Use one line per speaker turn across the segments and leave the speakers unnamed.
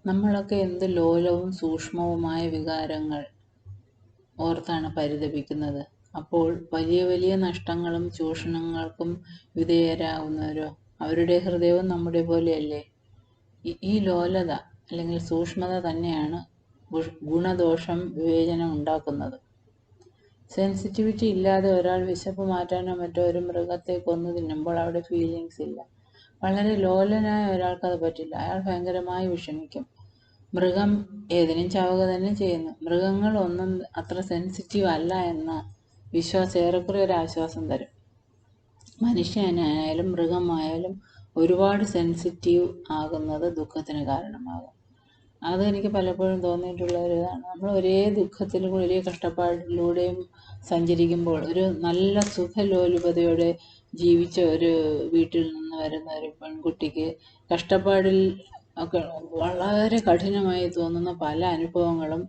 നമ്മളൊക്കെ എന്ത് ലോലവും സൂക്ഷ്മവുമായ വികാരങ്ങൾ ഓർത്താണ് പരിതപിക്കുന്നത്. അപ്പോൾ വലിയ വലിയ നഷ്ടങ്ങളും ചൂഷണങ്ങൾക്കും വിധേയരാകുന്നവരോ? അവരുടെ ഹൃദയവും നമ്മുടെ പോലെയല്ലേ? ഈ ലോലത അല്ലെങ്കിൽ സൂക്ഷ്മത തന്നെയാണ് ഗുണദോഷം വിവേചനം ഉണ്ടാക്കുന്നത്. സെൻസിറ്റിവിറ്റി ഇല്ലാതെ ഒരാൾ വിശപ്പ് മാറ്റാനോ മറ്റോ ഒരു മൃഗത്തെ കൊന്നു തിന്നുമ്പോൾ അവിടെ ഫീലിങ്സ് ഇല്ല. വളരെ ലോലനായ ഒരാൾക്കത് പറ്റില്ല. അയാൾ ഭയങ്കരമായി വിഷമിക്കും. മൃഗം ഏതിനും ചാവുക തന്നെ ചെയ്യുന്നു. മൃഗങ്ങൾ ഒന്നും അത്ര സെൻസിറ്റീവ് അല്ല എന്ന വിശ്വാസം ഏറെക്കുറെ ഒരു ആശ്വാസം തരും. മനുഷ്യനായാലും മൃഗമായാലും ഒരുപാട് സെൻസിറ്റീവ് ആകുന്നത് ദുഃഖത്തിന് കാരണമാകും. അതെനിക്ക് പലപ്പോഴും തോന്നിയിട്ടുള്ള ഒരു ഇതാണ്. നമ്മൾ ഒരേ ദുഃഖത്തിലും ഒരേ കഷ്ടപ്പാടിലൂടെയും സഞ്ചരിക്കുമ്പോൾ ഒരു നല്ല സുഖലോലുപതയോടെ ജീവിച്ച ഒരു വീട്ടിൽ നിന്ന് വരുന്ന ഒരു പെൺകുട്ടിക്ക് കഷ്ടപ്പാടിൽ ഒക്കെ വളരെ കഠിനമായി തോന്നുന്ന പല അനുഭവങ്ങളും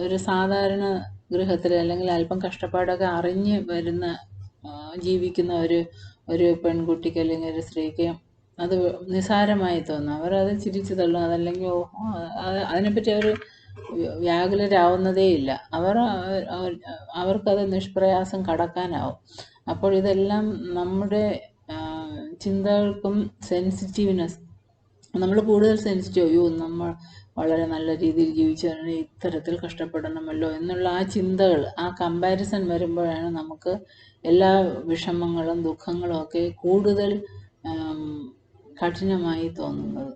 ഒരു സാധാരണ ഗൃഹത്തിൽ അല്ലെങ്കിൽ അല്പം കഷ്ടപ്പാടൊക്കെ അറിഞ്ഞ് വരുന്ന ജീവിക്കുന്ന ഒരു പെൺകുട്ടിക്ക് അല്ലെങ്കിൽ ഒരു സ്ത്രീക്ക് അത് നിസാരമായി തോന്നും. അവരത് ചിരിച്ചു തള്ളും. അതല്ലെങ്കിൽ അതിനെപ്പറ്റി അവർ വ്യാകുലരാവുന്നതേ ഇല്ല. അവർക്കത് നിഷ്പ്രയാസം കടക്കാനാവും. അപ്പോൾ ഇതെല്ലാം നമ്മുടെ ചിന്തകൾക്കും സെൻസിറ്റീവ്നെസ്, നമ്മൾ കൂടുതൽ സെൻസിറ്റീവ്, അയ്യോ നമ്മൾ വളരെ നല്ല രീതിയിൽ ജീവിച്ചവരെ ഇത്തരത്തിൽ കഷ്ടപ്പെടണമല്ലോ എന്നുള്ള ആ ചിന്തകൾ, ആ കമ്പാരിസൺ വരുമ്പോഴാണ് നമുക്ക് എല്ലാ വിഷമങ്ങളും ദുഃഖങ്ങളും ഒക്കെ കൂടുതൽ കഠിനമായി തോന്നുന്നത്.